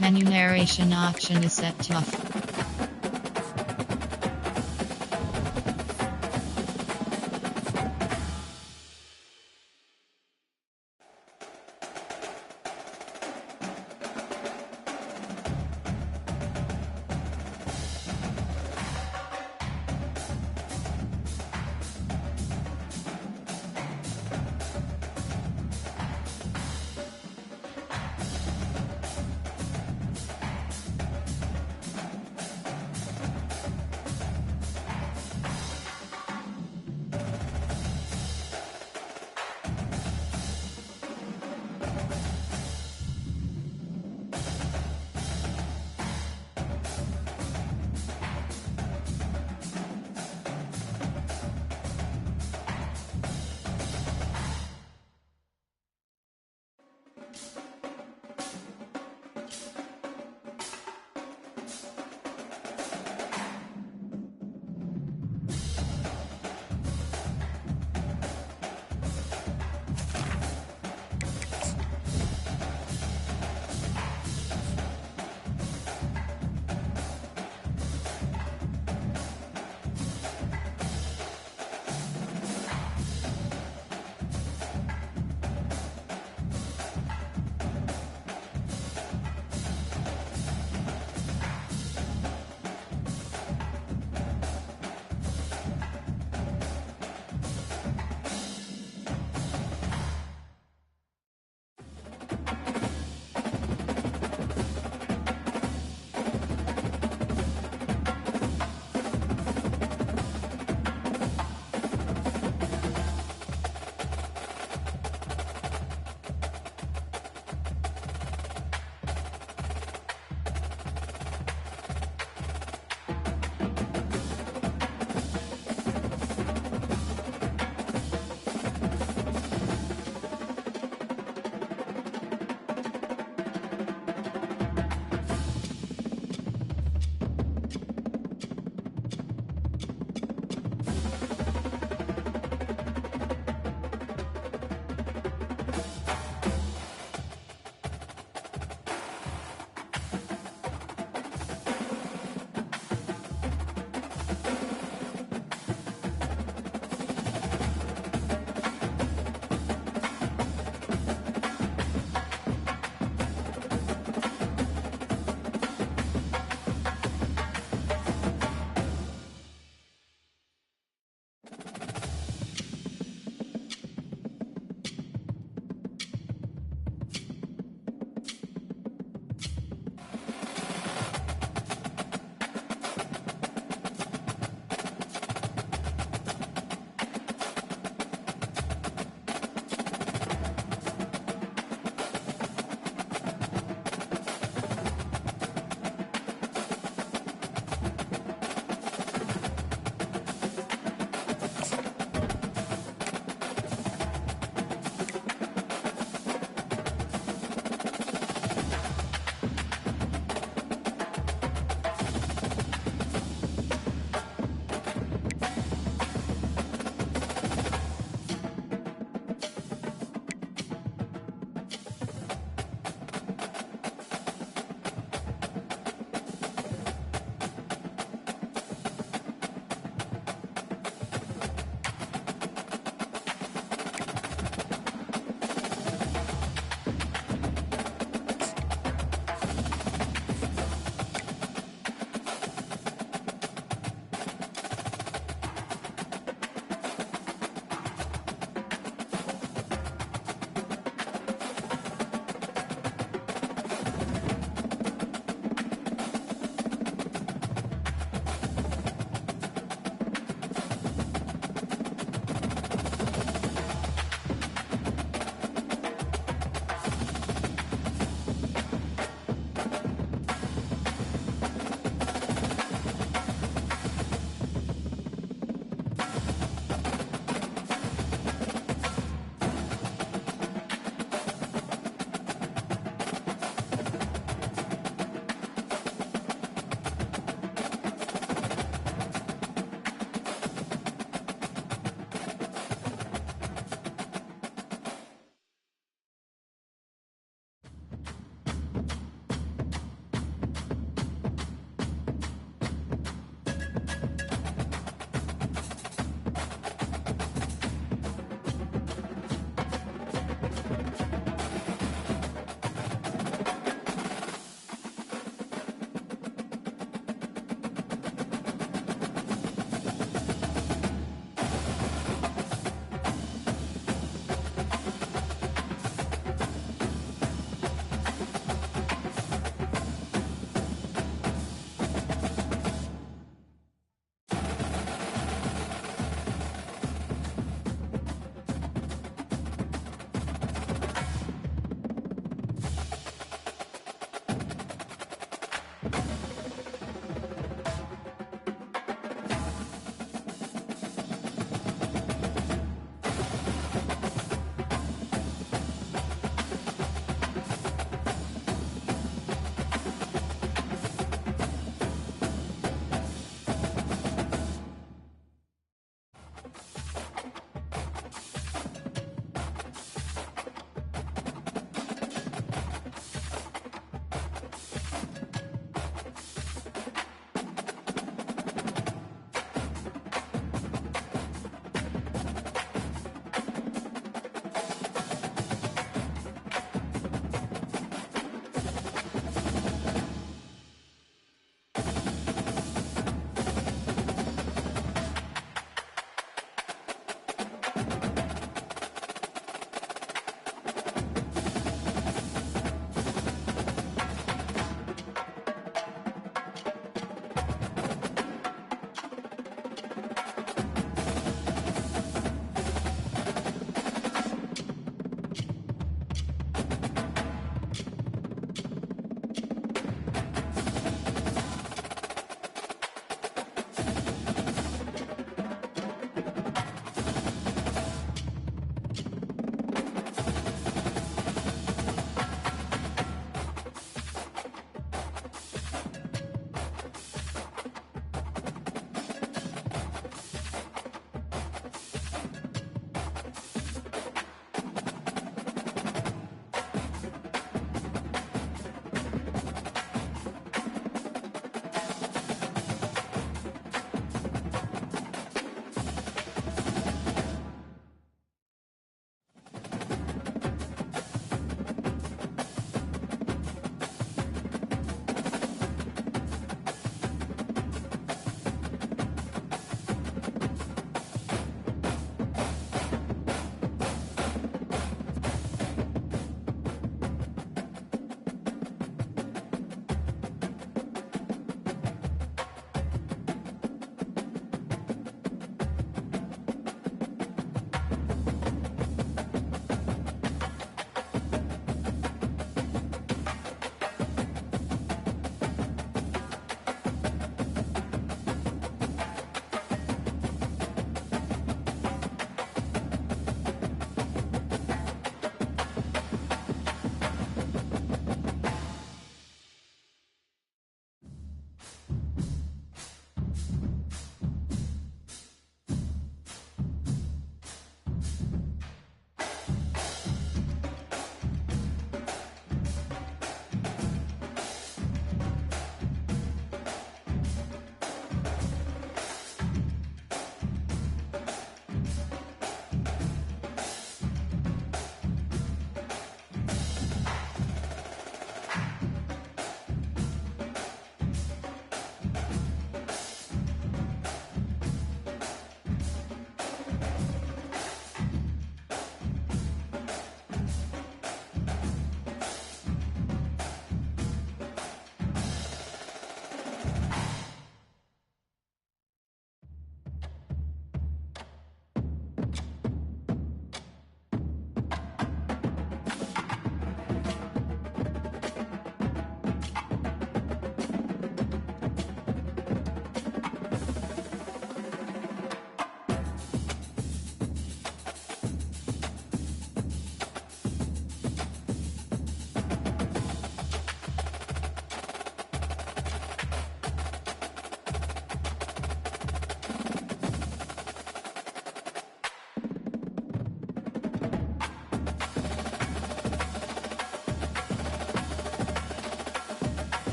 Menu narration option is set to off.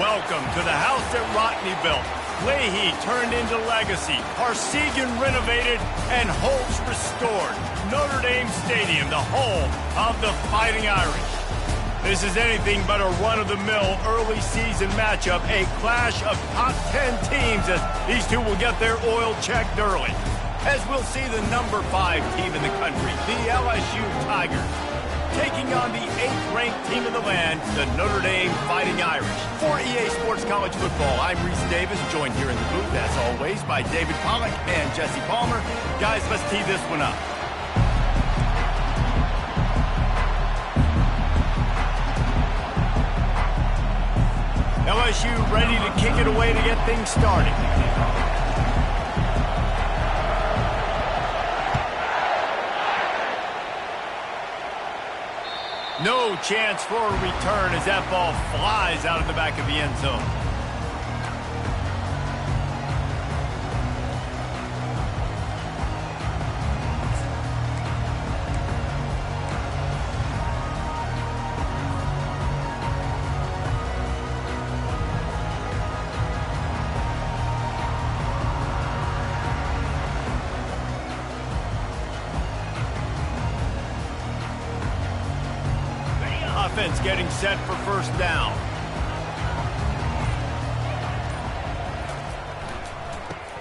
Welcome to the house that Rodney built. Leahy turned into legacy. Parsegian renovated and Holtz restored. Notre Dame Stadium, the home of the Fighting Irish. This is anything but a run-of-the-mill early season matchup, a clash of top 10 teams as these two will get their oil checked early. As we'll see the number 5 team in the country, the LSU Tigers, taking on the 8th-ranked team in the land, the Notre Dame Fighting Irish. For EA Sports College Football, I'm Reese Davis, joined here in the booth, as always, by David Pollack and Jesse Palmer. Guys, let's tee this one up. LSU ready to kick it away to get things started. No chance for a return as that ball flies out of the back of the end zone. Offense getting set for first down.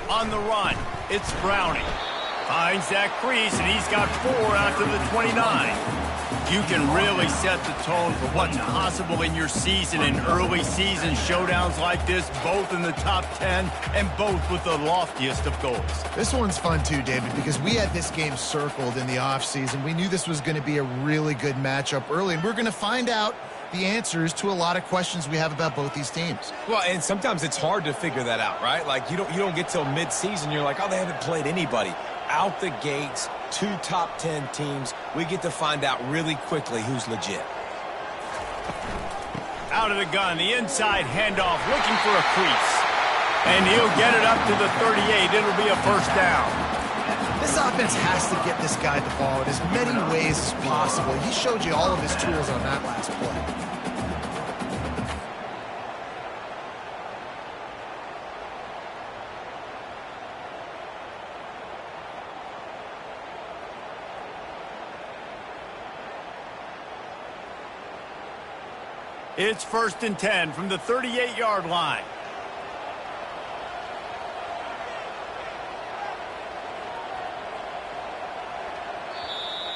On the run, it's Browning. Finds that crease, and he's got 4 after the 29. You can really set the tone for what's possible in your season in early season showdowns like this, both in the top 10 and both with the loftiest of goals. This one's fun too, David, because we had this game circled in the offseason. We knew this was going to be a really good matchup early, and we're going to find out the answers to a lot of questions we have about both these teams. Well, and sometimes it's hard to figure that out, right? Like, you don't get till mid-season, you're like, oh, they haven't played anybody. Out the gates, 2 top 10 teams. We get to find out really quickly who's legit. Out of the gun, the inside handoff, looking for a crease. And he'll get it up to the 38. It'll be a first down. This offense has to get this guy the ball in as many ways as possible. He showed you all of his tools on that last play. It's 1st and 10 from the 38-yard line.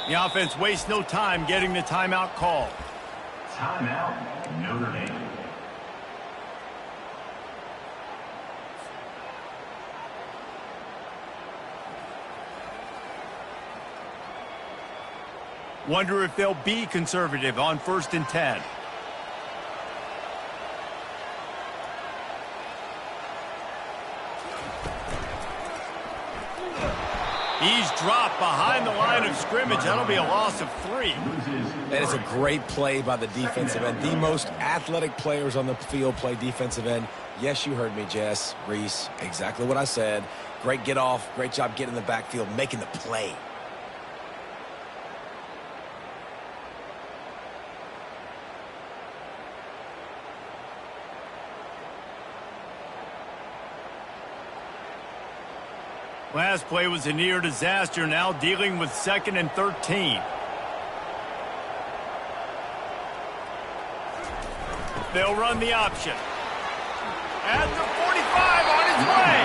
The offense wastes no time getting the timeout called. Timeout, Notre Dame. Wonder if they'll be conservative on 1st and 10. He's dropped behind the line of scrimmage. That'll be a loss of 3. That is a great play by the defensive end. The most athletic players on the field play defensive end. Yes, you heard me, Jess, Reese. Exactly what I said. Great get off. Great job getting in the backfield, making the play. Last play was a near disaster, now dealing with 2nd and 13. They'll run the option. At the 45 on its way.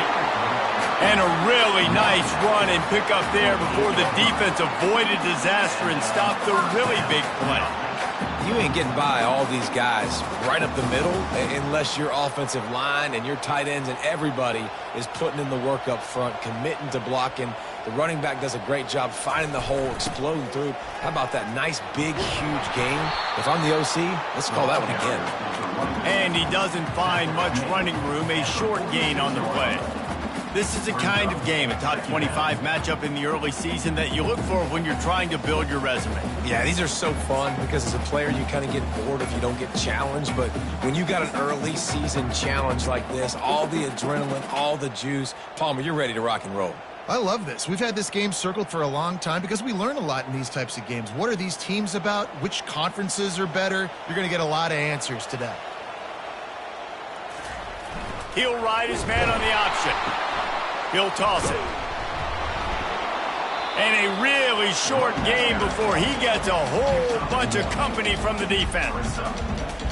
And a really nice run and pick up there before the defense avoided disaster and stopped the really big play. You ain't getting by all these guys right up the middle unless your offensive line and your tight ends and everybody is putting in the work up front, committing to blocking. The running back does a great job finding the hole, exploding through. How about that nice, big, huge game? If I'm the OC, let's call that one again. And he doesn't find much running room, a short gain on the play. This is a kind of game, a top 25 matchup in the early season that you look for when you're trying to build your resume. Yeah, these are so fun because as a player you kind of get bored if you don't get challenged, but when you got an early season challenge like this, all the adrenaline, all the juice, Palmer, you're ready to rock and roll. I love this. We've had this game circled for a long time because we learn a lot in these types of games. What are these teams about? Which conferences are better? You're going to get a lot of answers today. He'll ride his man on the option. He'll toss it. And a really short game before he gets a whole bunch of company from the defense.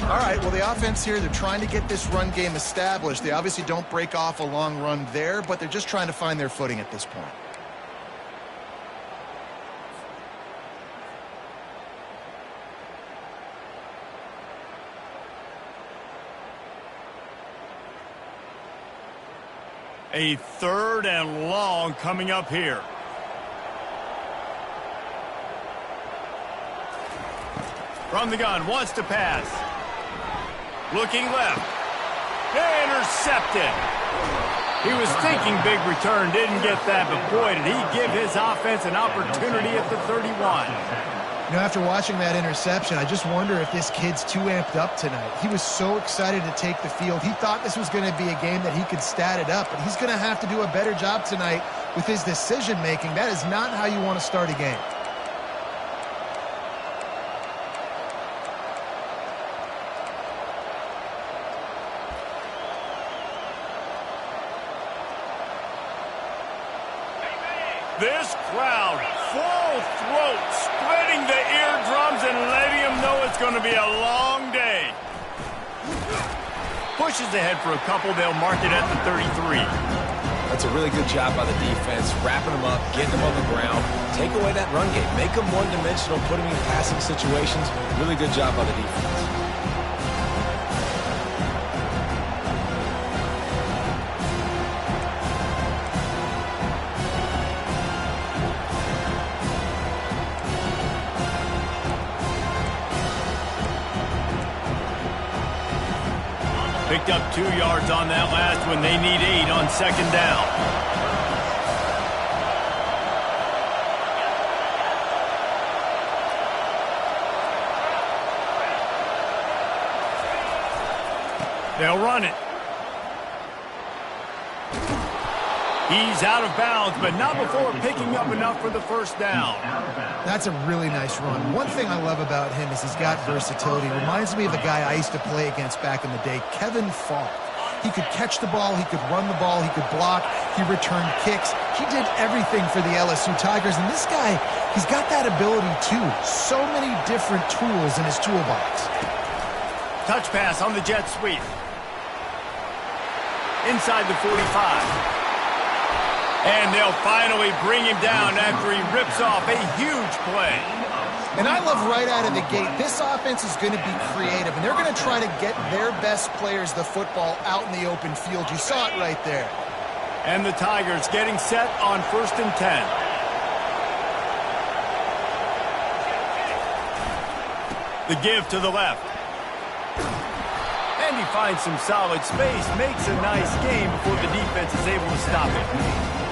All right, well, the offense here, they're trying to get this run game established. They obviously don't break off a long run there, but they're just trying to find their footing at this point. A 3rd and long coming up here. From the gun, wants to pass. Looking left. Intercepted. He was thinking big return, didn't get that, but boy, did he give his offense an opportunity at the 31. You know, after watching that interception, I just wonder if this kid's too amped up tonight. He was so excited to take the field. He thought this was going to be a game that he could stat it up, but he's going to have to do a better job tonight with his decision-making. That is not how you want to start a game. This crowd, full throat, spreading the eardrums and letting them know it's going to be a long day. Pushes ahead for a couple. They'll mark it at the 33. That's a really good job by the defense, wrapping them up, getting them on the ground. Take away that run game. Make them one-dimensional, put them in passing situations. Really good job by the defense. Picked up 2 yards on that last one. They need 8 on 2nd down. They'll run it. He's out of bounds, but not before picking up enough for the 1st down. That's a really nice run. One thing I love about him is he's got versatility. Reminds me of a guy I used to play against back in the day, Kevin Falk. He could catch the ball, he could run the ball, he could block, he returned kicks. He did everything for the LSU Tigers, and this guy, he's got that ability too. So many different tools in his toolbox. Touch pass on the jet sweep. Inside the 45. And they'll finally bring him down after he rips off a huge play. And I love right out of the gate, this offense is going to be creative, and they're going to try to get their best players the football out in the open field. You saw it right there. And the Tigers getting set on 1st and 10. The give to the left. And he finds some solid space, makes a nice game before the defense is able to stop it.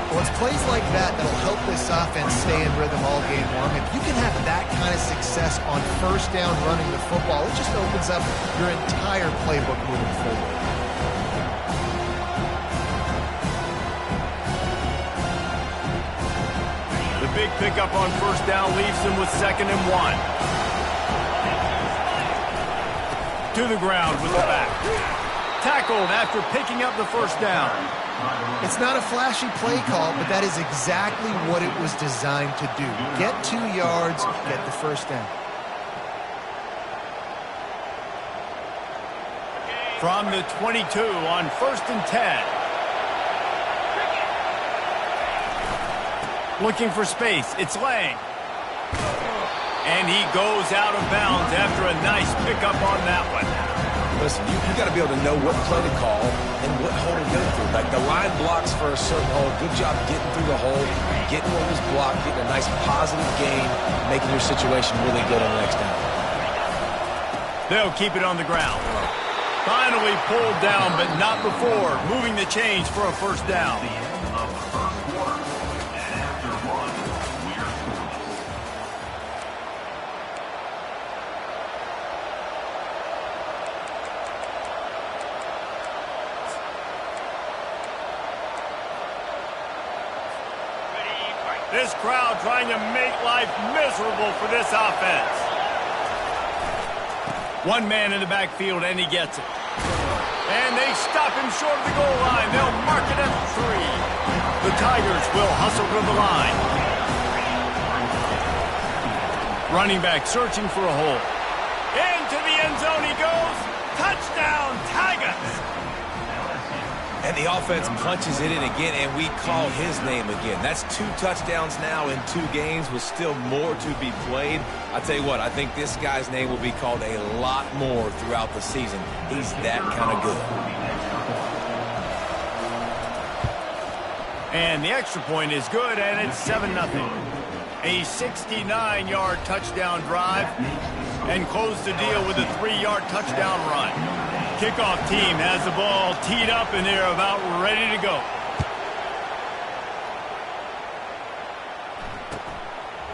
Well, it's plays like that that'll help this offense stay in rhythm all game long. If you can have that kind of success on 1st down running the football, it just opens up your entire playbook moving forward. The big pickup on 1st down leaves them with 2nd and 1. To the ground with the back. Tackled after picking up the 1st down. It's not a flashy play call, but that is exactly what it was designed to do. Get 2 yards, get the 1st down. From the 22 on 1st and 10. Looking for space. It's Lang. And he goes out of bounds after a nice pickup on that one. Listen, you got to be able to know what play to call and what hole to go through. Like the line blocks for a certain hole. Good job getting through the hole, getting what was blocked, getting a nice positive gain, making your situation really good on the next down. They'll keep it on the ground. Finally pulled down, but not before moving the chains for a 1st down. This crowd trying to make life miserable for this offense. One man in the backfield, and he gets it. And they stop him short of the goal line. They'll mark it at 3. The Tigers will hustle to the line. Running back searching for a hole. Into the end zone he goes. Touchdown, Tigers! And the offense punches it in again, and we call his name again. That's 2 touchdowns now in 2 games with still more to be played. I tell you what, I think this guy's name will be called a lot more throughout the season. He's that kind of good. And the extra point is good, and it's 7-0. A 69-yard touchdown drive, and close the deal with a 3-yard touchdown run. Kickoff team has the ball teed up, and they're about ready to go.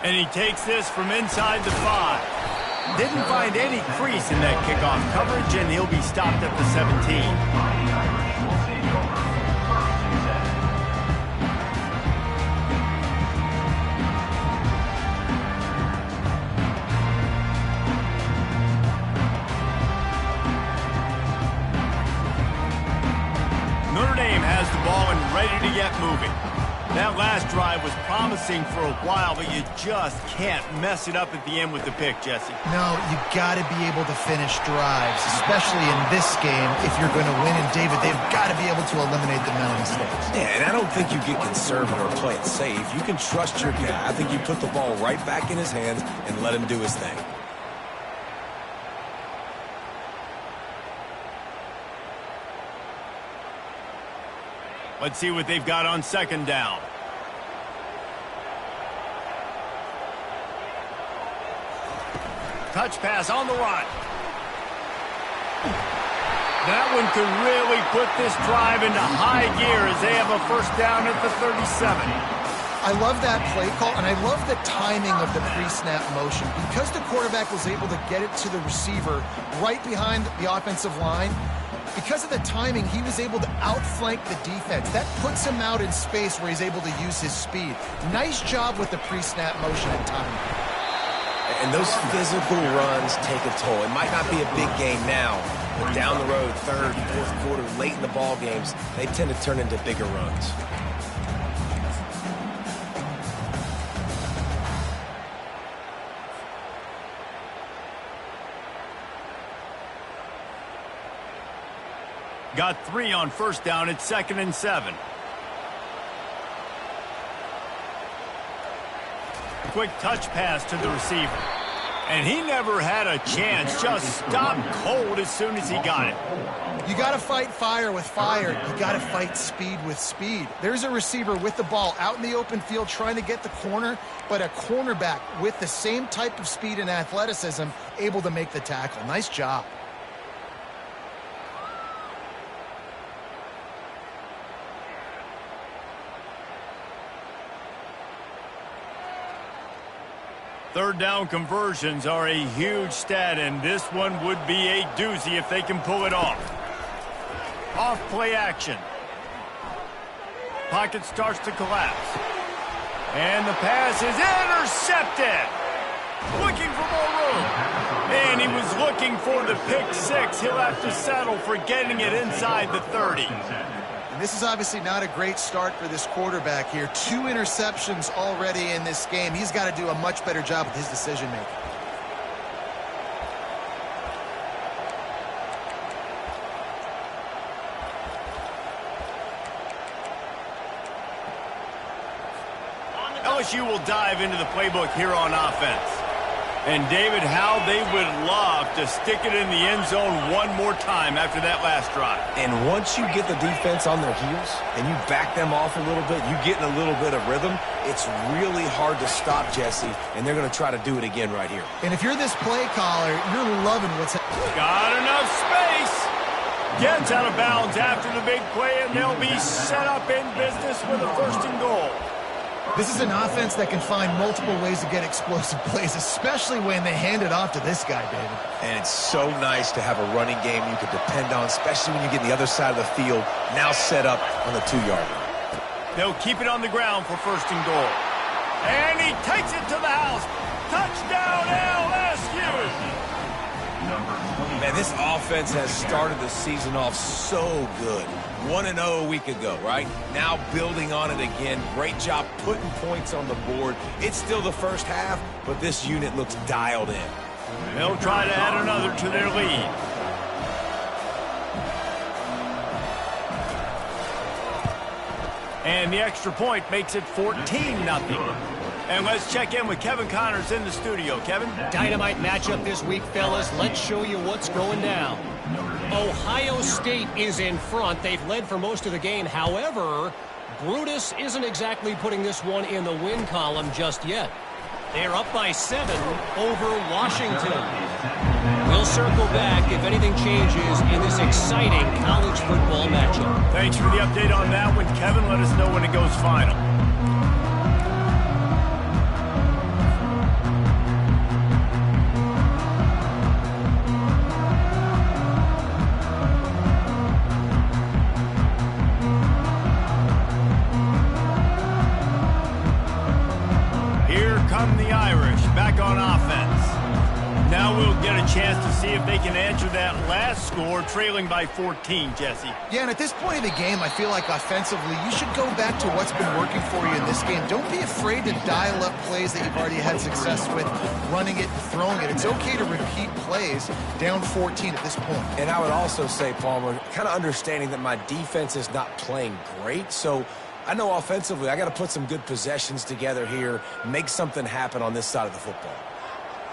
And he takes this from inside the 5. Didn't find any crease in that kickoff coverage, and he'll be stopped at the 17. Notre Dame has the ball and ready to get moving. That last drive was promising for a while, but you just can't mess it up at the end with the pick, Jesse. No, you got to be able to finish drives, especially in this game if you're going to win. And David, they've got to be able to eliminate the mental mistakes. Yeah, and I don't think you get conservative or play it safe. You can trust your guy. I think you put the ball right back in his hands and let him do his thing. Let's see what they've got on 2nd down. Touch pass on the run. That one could really put this drive into high gear as they have a 1st down at the 37. I love that play call, and I love the timing of the pre-snap motion. Because the quarterback was able to get it to the receiver right behind the offensive line, because of the timing, he was able to outflank the defense. That puts him out in space where he's able to use his speed. Nice job with the pre-snap motion and timing. And those physical runs take a toll. It might not be a big game now, but down the road, 3rd, 4th quarter, late in the ball games, they tend to turn into bigger runs. Got 3 on 1st down. It's 2nd and 7. Quick touch pass to the receiver. And he never had a chance. Just stopped cold as soon as he got it. You got to fight fire with fire. You got to fight speed with speed. There's a receiver with the ball out in the open field trying to get the corner, but a cornerback with the same type of speed and athleticism able to make the tackle. Nice job. Third down conversions are a huge stat, and this one would be a doozy if they can pull it off. Off play action. Pocket starts to collapse. And the pass is intercepted. Looking for more room. And he was looking for the pick 6. He'll have to settle for getting it inside the 30. And this is obviously not a great start for this quarterback here. 2 interceptions already in this game. He's got to do a much better job with his decision-making. LSU will dive into the playbook here on offense. And, David, how they would love to stick it in the end zone one more time after that last drive. And once you get the defense on their heels and you back them off a little bit, you get in a little bit of rhythm, it's really hard to stop Jesse, and they're going to try to do it again right here. And if you're this play caller, you're loving what's happening. Got enough space. Gets out of bounds after the big play, and they'll be set up in business with a 1st and goal. This is an offense that can find multiple ways to get explosive plays, especially when they hand it off to this guy, David. And it's so nice to have a running game you can depend on, especially when you get on the other side of the field, now set up on the 2-yard line. They'll keep it on the ground for 1st and goal. And he takes it to the house. Touchdown, LSU! Man, this offense has started the season off so good. 1-0 a week ago, right? Now building on it again. Great job putting points on the board. It's still the first half, but this unit looks dialed in. They'll try to add another to their lead. And the extra point makes it 14-0. And let's check in with Kevin Connors in the studio. Kevin? Dynamite matchup this week, fellas. Let's show you what's going down. Ohio State is in front. They've led for most of the game. However, Brutus isn't exactly putting this one in the win column just yet. They're up by 7 over Washington. We'll circle back if anything changes in this exciting college football matchup. Thanks for the update on that one, Kevin. Let us know when it goes final. Now we'll get a chance to see if they can answer that last score, trailing by 14, Jesse. Yeah, and at this point of the game, I feel like offensively, you should go back to what's been working for you in this game. Don't be afraid to dial up plays that you've already had success with, running it and throwing it. It's okay to repeat plays down 14 at this point. And I would also say, Palmer, kind of understanding that my defense is not playing great, so I know offensively I got to put some good possessions together here, make something happen on this side of the football.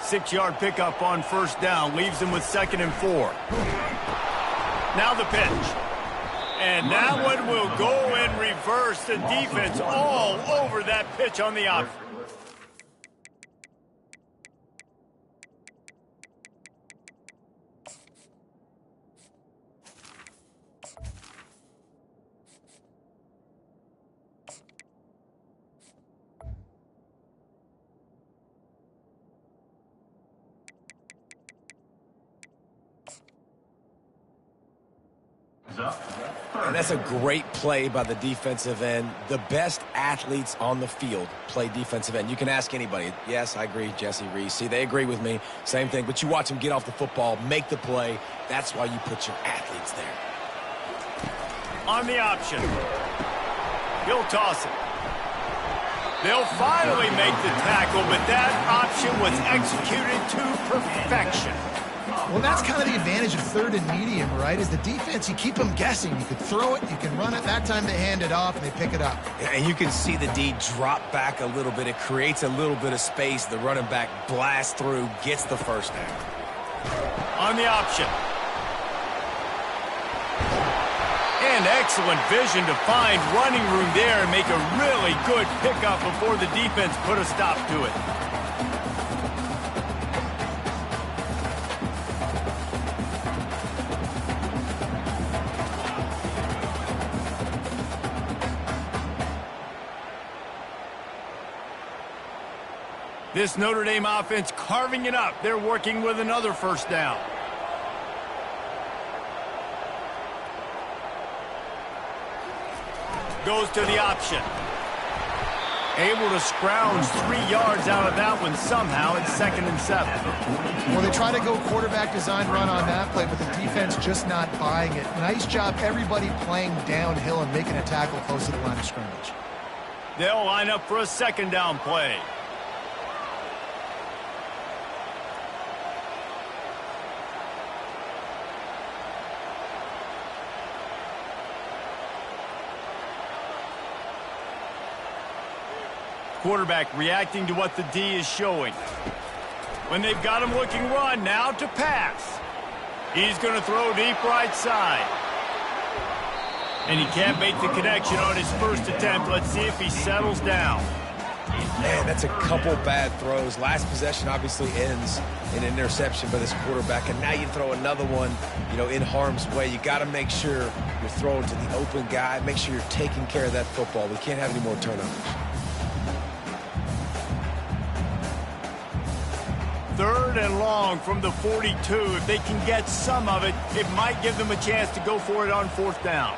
6-yard pickup on first down leaves them with 2nd and 4. Now the pitch. And that one will go in reverse. The defense all over that pitch on the option. And that's a great play by the defensive end. The best athletes on the field play defensive end. You can ask anybody. Yes, I agree, Jesse Reese. See, they agree with me. Same thing. But you watch them get off the football, make the play. That's why you put your athletes there. On the option. He'll toss it. They'll finally make the tackle, but that option was executed to perfection. Well, that's kind of the advantage of 3rd and medium, right? Is the defense, you keep them guessing. You can throw it, you can run it. That time they hand it off and they pick it up. And you can see the D drop back a little bit. It creates a little bit of space. The running back blasts through, gets the first down. On the option. And excellent vision to find running room there and make a really good pickup before the defense put a stop to it. This Notre Dame offense carving it up. They're working with another first down. Goes to the option. Able to scrounge 3 yards out of that one somehow. It's 2nd and 7. Well, they try to go quarterback design run on that play, but the defense just not buying it. Nice job, everybody playing downhill and making a tackle close to the line of scrimmage. They'll line up for a 2nd down play. Quarterback reacting to what the D is showing. When they've got him looking run, now to pass. He's going to throw deep right side. And he can't make the connection on his first attempt. Let's see if he settles down. Man, that's a couple bad throws. Last possession obviously ends in an interception by this quarterback, and now you throw another one, in harm's way. You got to make sure you're throwing to the open guy. Make sure you're taking care of that football. We can't have any more turnovers. 3rd and long from the 42. If they can get some of it, it might give them a chance to go for it on 4th down.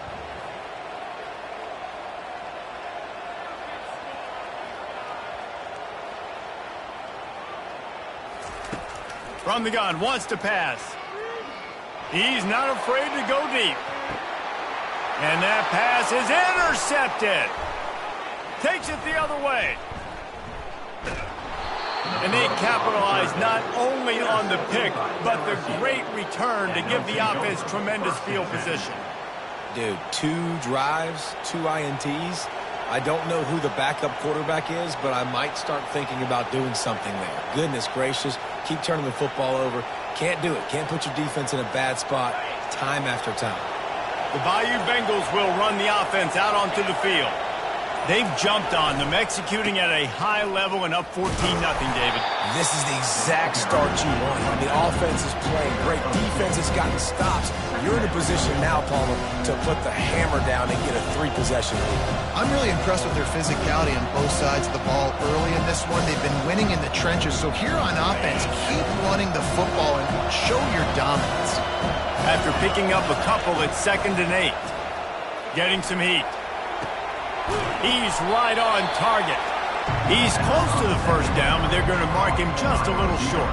From the gun, wants to pass. He's not afraid to go deep. And that pass is intercepted. Takes it the other way. And they capitalize not only on the pick, but the great return to give the offense tremendous field position. Dude, 2 drives, 2 INTs. I don't know who the backup quarterback is, but I might start thinking about doing something there. Goodness gracious, keep turning the football over. Can't do it. Can't put your defense in a bad spot time after time. The Bayou Bengals will run the offense out onto the field. They've jumped on them, executing at a high level and up 14-0, David. This is the exact start you want. The offense is playing great. Defense has gotten stops. You're in a position now, Palmer, to put the hammer down and get a 3-possession lead. I'm really impressed with their physicality on both sides of the ball early in this one. They've been winning in the trenches. So here on offense, keep running the football and show your dominance. After picking up a couple at 2nd and 8. Getting some heat. He's right on target. He's close to the first down, but they're going to mark him just a little short.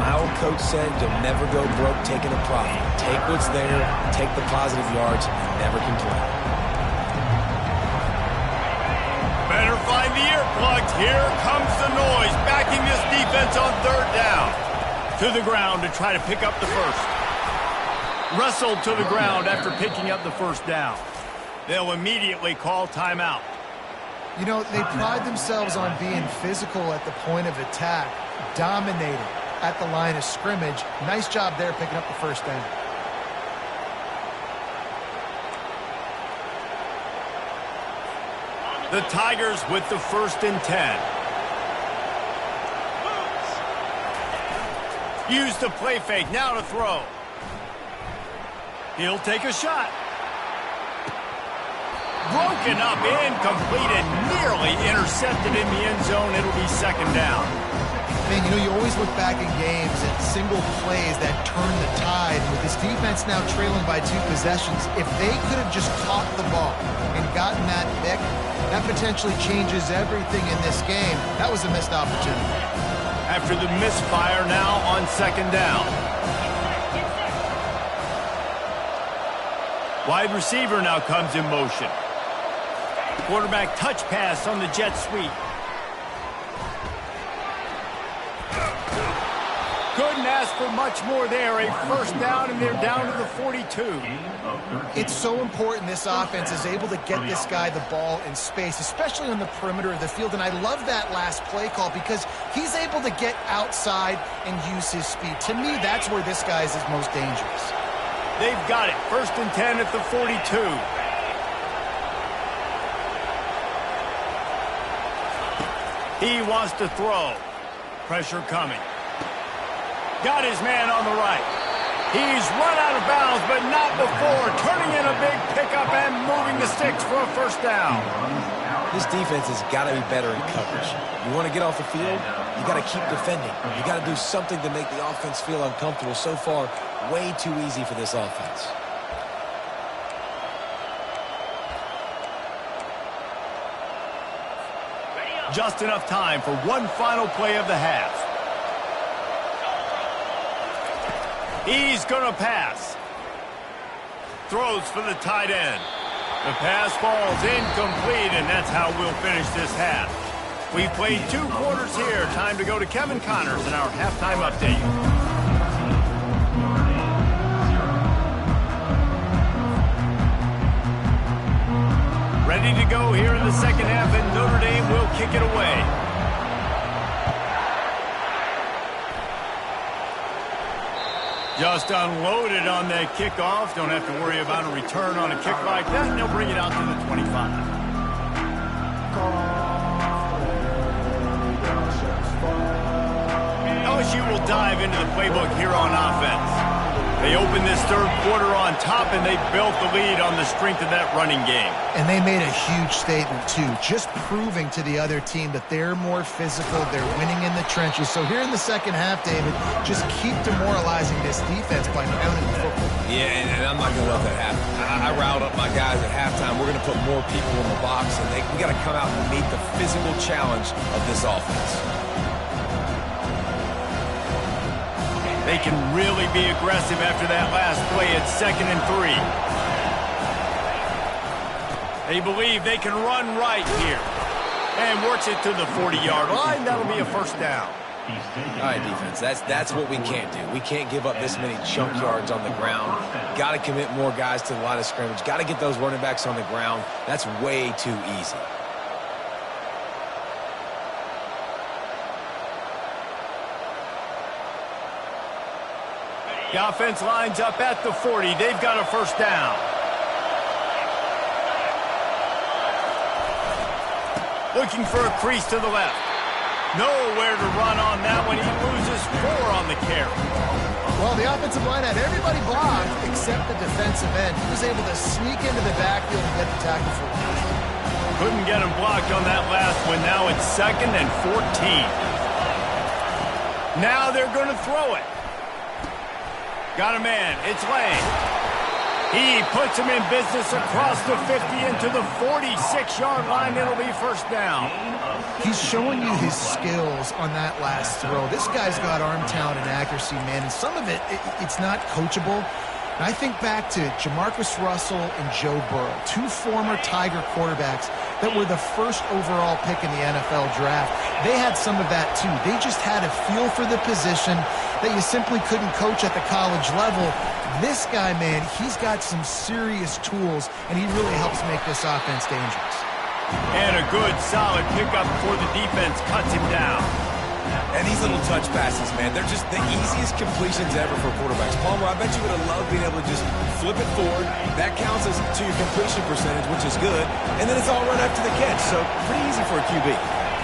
My old coach said you'll never go broke taking a profit. Take what's there, take the positive yards, and never complain. Better find the earplugs. Here comes the noise, backing this defense on 3rd down. To the ground to try to pick up the first. Wrestled to the ground after picking up the first down. They'll immediately call timeout. You know, they pride themselves on being physical at the point of attack, dominating at the line of scrimmage. Nice job there picking up the first down. The Tigers with the 1st and 10. Use the play fake, now to throw. He'll take a shot. Broken up, incomplete, and nearly intercepted in the end zone. It'll be 2nd down. Man, you know, you always look back in games at single plays that turn the tide. With this defense now trailing by 2 possessions, if they could have just caught the ball and gotten that pick, that potentially changes everything in this game. That was a missed opportunity. After the misfire, now on 2nd down. Wide receiver now comes in motion. Quarterback touch pass on the jet sweep. Couldn't ask for much more there. A 1st down, and they're down to the 42. It's so important this offense is able to get this guy the ball in space, especially on the perimeter of the field. And I love that last play call because he's able to get outside and use his speed. To me, that's where this guy is his most dangerous. They've got it. 1st and 10 at the 42. He wants to throw. Pressure coming. Got his man on the right. He's run out of bounds, but not before. Turning in a big pickup and moving the sticks for a 1st down. This defense has got to be better in coverage. You want to get off the field, you got to keep defending. You got to do something to make the offense feel uncomfortable. So far, way too easy for this offense. Just enough time for one final play of the half. He's going to pass. Throws for the tight end. The pass falls incomplete, and that's how we'll finish this half. We've played 2 quarters here. Time to go to Kevin Connors in our halftime update. Ready to go here in the 2nd half, and Notre Dame will kick it away. Just unloaded on that kickoff. Don't have to worry about a return on a kick like that, and they'll bring it out to the 25. LSU will dive into the playbook here on offense. They opened this 3rd quarter on top, and they built the lead on the strength of that running game. And they made a huge statement, too, just proving to the other team that they're more physical, they're winning in the trenches. So here in the 2nd half, David, just keep demoralizing this defense by pounding the football. Yeah, and I'm not going to let that happen. I riled up my guys at halftime. We're going to put more people in the box, and we got to come out and meet the physical challenge of this offense. They can really be aggressive after that last play at 2nd and 3. They believe they can run right here. And works it to the 40-yard line. That'll be a first down. All right, defense, that's what we can't do. We can't give up this many chunk yards on the ground. Got to commit more guys to the line of scrimmage. Got to get those running backs on the ground. That's way too easy. The offense lines up at the 40. They've got a first down. Looking for a crease to the left. Nowhere to run on that one. He loses 4 on the carry. Well, the offensive line had everybody blocked except the defensive end. He was able to sneak into the backfield and get the tackle for loss. Couldn't get him blocked on that last one. Now it's 2nd and 14. Now they're going to throw it. Got a man. It's Lane. He puts him in business across the 50 into the 46-yard line. It'll be first down. He's showing you his skills on that last throw. This guy's got arm talent and accuracy, man, and some of it's not coachable. And I think back to Jamarcus Russell and Joe Burrow, 2 former Tiger quarterbacks that were the first overall pick in the NFL draft. They had some of that, too. They just had a feel for the position that you simply couldn't coach at the college level. This guy, man, he's got some serious tools, and he really helps make this offense dangerous. And a good, solid pickup before the defense cuts him down. And these little touch passes, man, they're just the easiest completions ever for quarterbacks. Palmer, I bet you would have loved being able to just flip it forward. That counts as to your completion percentage, which is good. And then it's all run after the catch, so pretty easy for a QB.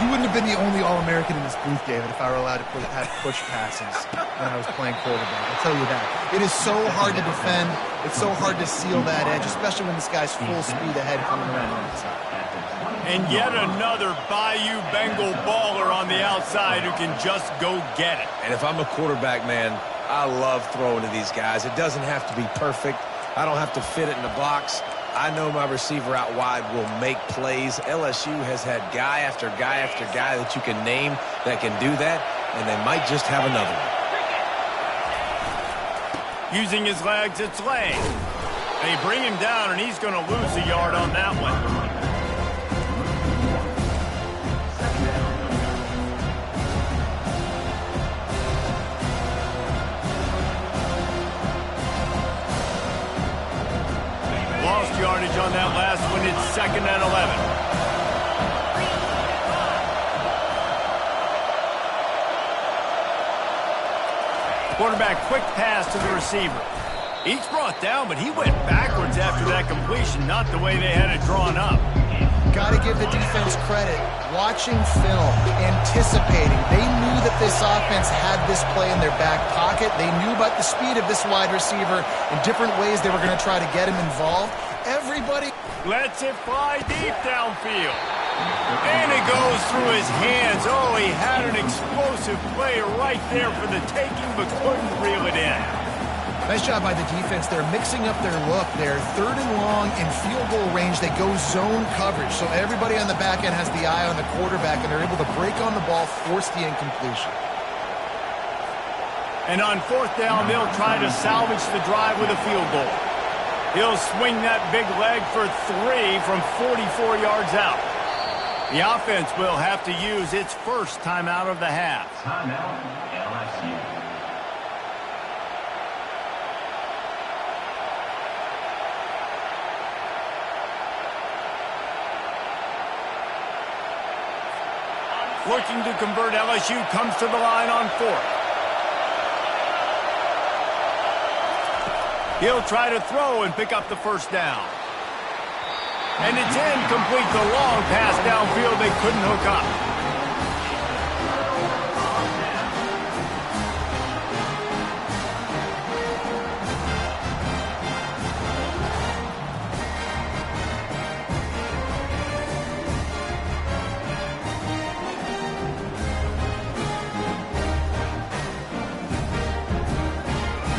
You wouldn't have been the only All-American in this booth, David, if I were allowed to have push passes when I was playing quarterback. I'll tell you that. It is so hard to defend. It's so hard to seal that edge, especially when this guy's full speed ahead coming around the outside. And yet another Bayou Bengal baller on the outside who can just go get it. And if I'm a quarterback, man, I love throwing to these guys. It doesn't have to be perfect. I don't have to fit it in the box. I know my receiver out wide will make plays. LSU has had guy after guy after guy that you can name that can do that, and they might just have another one. Using his legs, it's Lane. They bring him down, and he's going to lose a yard on that one. Lost yardage on that last one. It's 2nd and 11. Quarterback, quick pass to the receiver. He's brought down, but he went backwards after that completion, not the way they had it drawn up. Got to give the defense credit. Watching film, anticipating. They knew that this offense had this play in their back pocket. They knew about the speed of this wide receiver in different ways they were going to try to get him involved. Everybody lets it fly deep downfield. And it goes through his hands. Oh, he had an explosive play right there for the taking, but couldn't reel it in. Nice job by the defense. They're mixing up their look. They're 3rd and long in field goal range. They go zone coverage. So everybody on the back end has the eye on the quarterback, and they're able to break on the ball, force the incompletion. And on 4th down, they'll try to salvage the drive with a field goal. He'll swing that big leg for 3 from 44 yards out. The offense will have to use its first timeout of the half. Timeout, LSU. Looking to convert, LSU comes to the line on 4th. He'll try to throw and pick up the first down. And it's incomplete. The long pass downfield they couldn't hook up.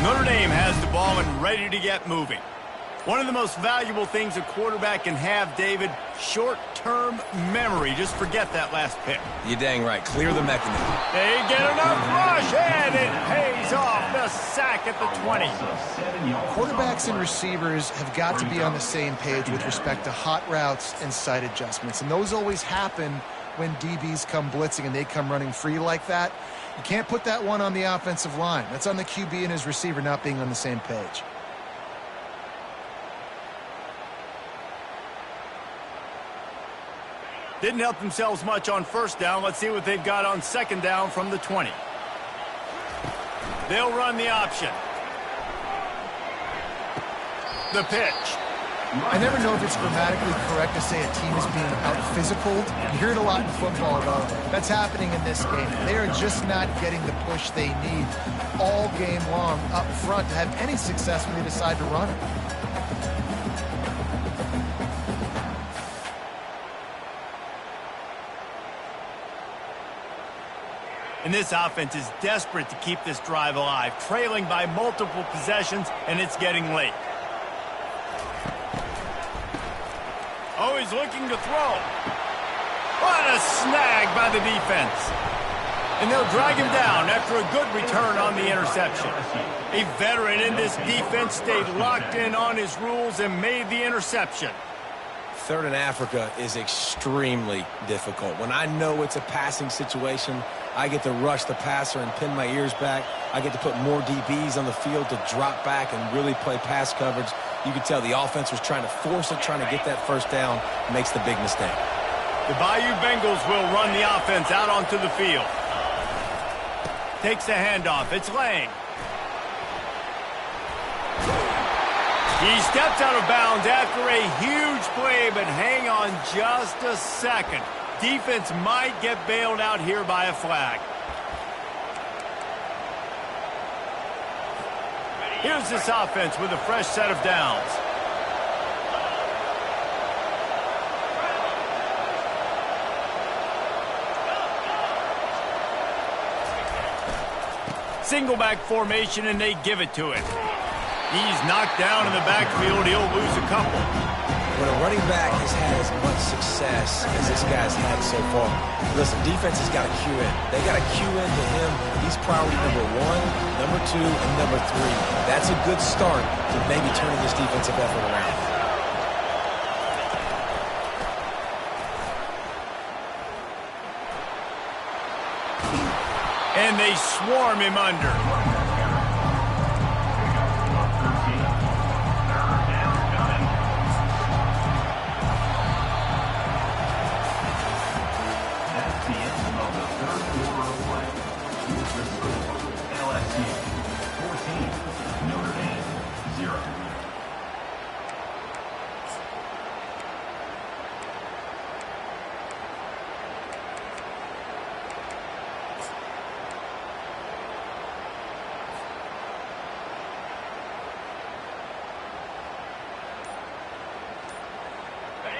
Notre Dame has the ball and ready to get moving. One of the most valuable things a quarterback can have, David, short-term memory. Just forget that last pick. You're dang right. Clear the mechanism. They get enough rush, and it pays off. The sack at the 20. Quarterbacks and receivers have got to be on the same page with respect to hot routes and sight adjustments, and those always happen when DBs come blitzing and they come running free like that. You can't put that one on the offensive line. That's on the QB and his receiver not being on the same page. Didn't help themselves much on first down. Let's see what they've got on second down from the 20. They'll run the option. The pitch. I never know if it's grammatically correct to say a team is being out-physical. You hear it a lot in football, though. That's happening in this game. They are just not getting the push they need all game long up front to have any success when they decide to run it. And this offense is desperate to keep this drive alive, trailing by multiple possessions, and it's getting late. Oh, he's looking to throw. What a snag by the defense. And they'll drag him down after a good return on the interception. A veteran in this defense stayed locked in on his rules and made the interception. Third in Africa is extremely difficult. When I know it's a passing situation, I get to rush the passer and pin my ears back. I get to put more DBs on the field to drop back and really play pass coverage. You can tell the offense was trying to force it, trying to get that first down, makes the big mistake. The Bayou Bengals will run the offense out onto the field. Takes the handoff. It's Lang. He steps out of bounds after a huge play, but hang on just a second. Defense might get bailed out here by a flag. Here's this offense with a fresh set of downs. Single back formation, and they give it to him. He's knocked down in the backfield. He'll lose a couple. When a running back has had as much success as this guy's had so far, listen, defense has got to cue in. They got to cue in to him. He's priority number 1, number 2, and number 3. That's a good start to maybe turning this defensive effort around. And they swarm him under.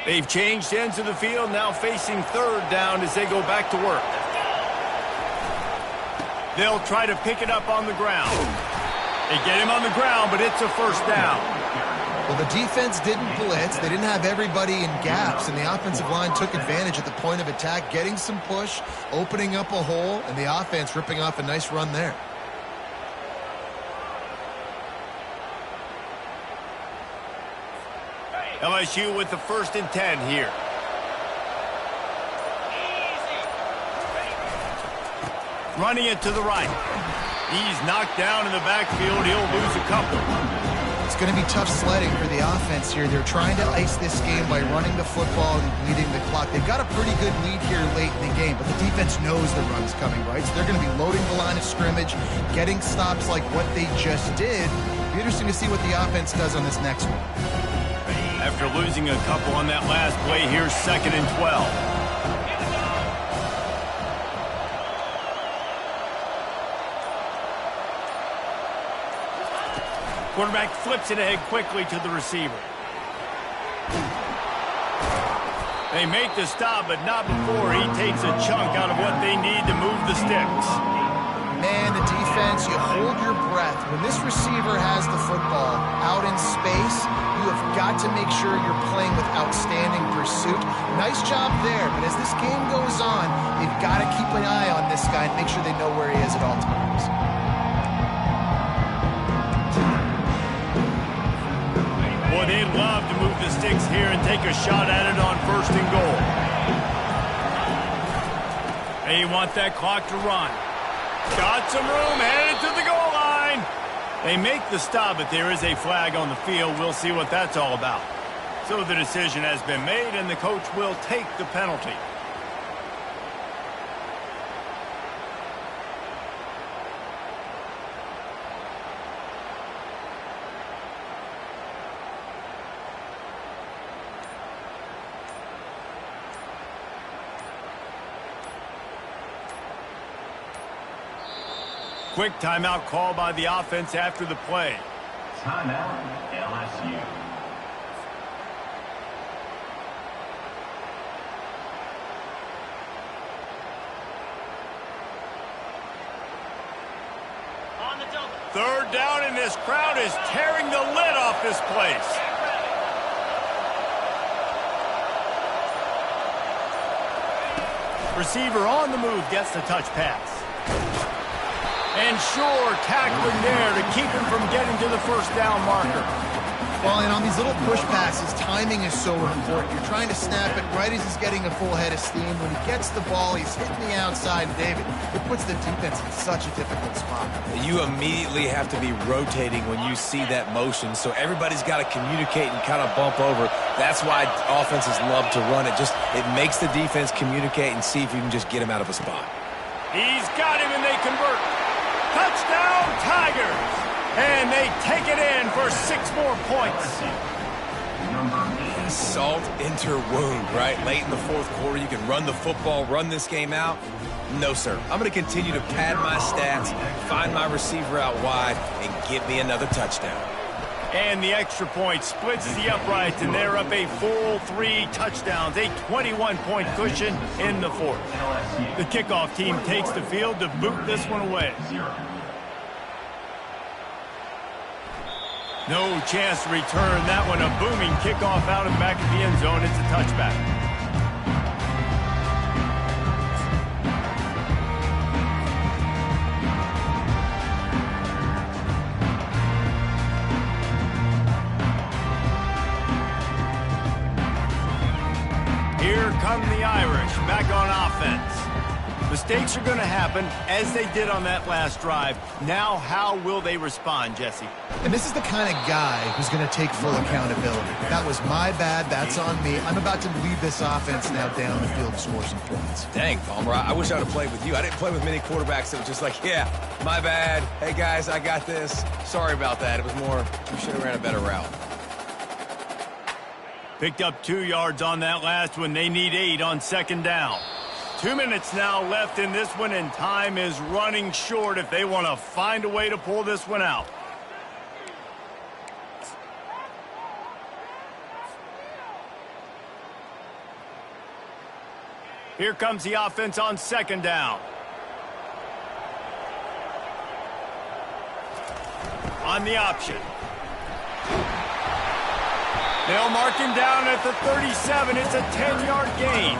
They've changed ends of the field, now facing third down as they go back to work. They'll try to pick it up on the ground. They get him on the ground, but it's a first down. Well, the defense didn't blitz. They didn't have everybody in gaps, and the offensive line took advantage at the point of attack, getting some push, opening up a hole, and the offense ripping off a nice run there. LSU with the 1st and 10 here. Running it to the right. He's knocked down in the backfield. He'll lose a couple. It's going to be tough sledding for the offense here. They're trying to ice this game by running the football and bleeding the clock. They've got a pretty good lead here late in the game, but the defense knows the run's coming, right? So they're going to be loading the line of scrimmage, getting stops like what they just did. It'll be interesting to see what the offense does on this next one. After losing a couple on that last play, here's 2nd and 12. Quarterback flips it ahead quickly to the receiver. They make the stop, but not before he takes a chunk out of what they need to move the sticks. Man, the defense, you hold your breath. When this receiver has the football out in space, you You've got to make sure you're playing with outstanding pursuit. Nice job there, but as this game goes on, they've got to keep an eye on this guy and make sure they know where he is at all times. Boy, they'd love to move the sticks here and take a shot at it on 1st and goal. They want that clock to run. Got some room, headed to the goal line. They make the stop, but there is a flag on the field. We'll see what that's all about. So the decision has been made, and the coach will take the penalty. Quick timeout call by the offense after the play. Timeout, LSU. Third down, and this crowd is tearing the lid off this place. Receiver on the move gets the touch pass. And sure, tackling there to keep him from getting to the 1st down marker. Well, and on these little push passes, timing is so important. You're trying to snap it right as he's getting a full head of steam. When he gets the ball, he's hitting the outside. David, it puts the defense in such a difficult spot. You immediately have to be rotating when you see that motion, so everybody's got to communicate and kind of bump over. That's why offenses love to run it. It makes the defense communicate and see if you can just get him out of a spot. He's got him, and they convert. Touchdown, Tigers! And they take it in for 6 more points. Salt into wound, right? Late in the 4th quarter, you can run the football, run this game out. No, sir. I'm going to continue to pad my stats, find my receiver out wide, and get me another touchdown. And the extra point splits the uprights, and they're up a full 3 touchdowns, a 21-point cushion in the 4th. The kickoff team takes the field to boot this one away. No chance to return that one. A booming kickoff out of the back of the end zone. It's a touchback. Here come the Irish back on offense. Mistakes are going to happen, as they did on that last drive. Now, how will they respond, Jesse? And this is the kind of guy who's going to take full accountability. That was my bad. That's on me. I'm about to lead this offense now down the field and score some points. Dang, Palmer, I wish I would have played with you. I didn't play with many quarterbacks that was just like, yeah, my bad. Hey, guys, I got this. Sorry about that. It was more, you should have ran a better route. Picked up 2 yards on that last one. They need 8 on 2nd down. 2 minutes now left in this one, and time is running short if they want to find a way to pull this one out. Here comes the offense on 2nd down. On the option. They'll mark him down at the 37. It's a 10-yard gain.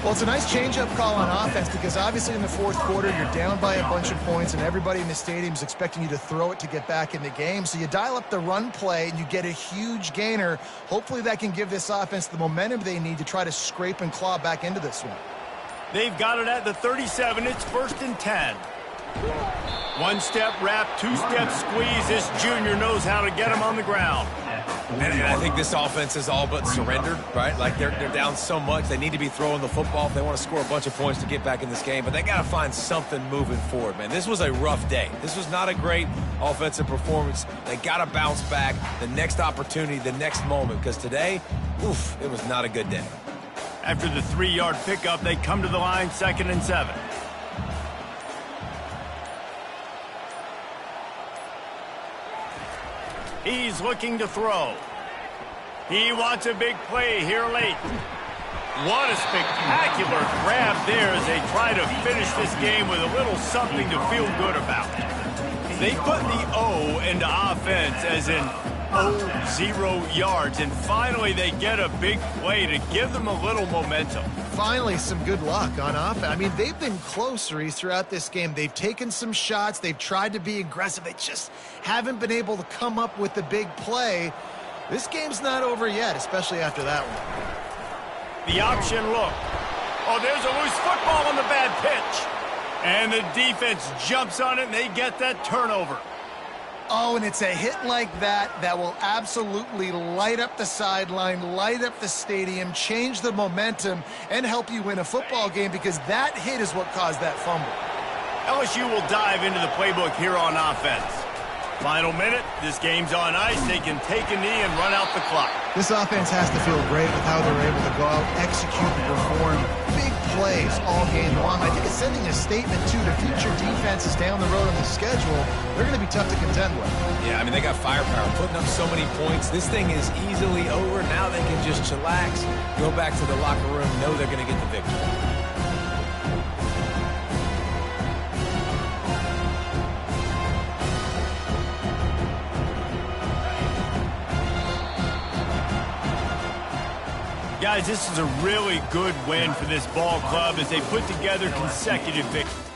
Well, it's a nice change-up call on offense because obviously in the 4th quarter, you're down by a bunch of points and everybody in the stadium is expecting you to throw it to get back in the game. So you dial up the run play and you get a huge gainer. Hopefully that can give this offense the momentum they need to try to scrape and claw back into this one. They've got it at the 37. It's 1st and 10. 1-step wrap, 2-step squeeze. This junior knows how to get him on the ground. And I think this offense is all but surrendered, right? Like they're down so much. They need to be throwing the football if they want to score a bunch of points to get back in this game. But they got to find something moving forward, man. This was a rough day. This was not a great offensive performance. They got to bounce back. The next opportunity, the next moment. Because today, oof, it was not a good day. After the 3-yard pickup, they come to the line, 2nd and 7. He's looking to throw. He wants a big play here late. What a spectacular grab there as they try to finish this game with a little something to feel good about. They put the O into offense, as in 0 yards, and finally they get a big play to give them a little momentum. Finally, some good luck on offense. I mean, they've been close, Reese, throughout this game. They've taken some shots. They've tried to be aggressive. They just haven't been able to come up with the big play. This game's not over yet, especially after that one. The option look. Oh, there's a loose football on the bad pitch. And the defense jumps on it, and they get that turnover. Oh, and it's a hit like that that will absolutely light up the sideline, light up the stadium, change the momentum, and help you win a football game, because that hit is what caused that fumble. LSU will dive into the playbook here on offense. Final minute, this game's on ice. They can take a knee and run out the clock. This offense has to feel great with how they're able to go out, execute, and perform big plays all game long. I think it's sending a statement, too, to future defenses down the road on the schedule. They're going to be tough to contend with. Yeah, I mean, they got firepower, putting up so many points. This thing is easily over. Now they can just chillax, go back to the locker room, know they're going to get the victory. Guys, this is a really good win for this ball club as they put together consecutive victories.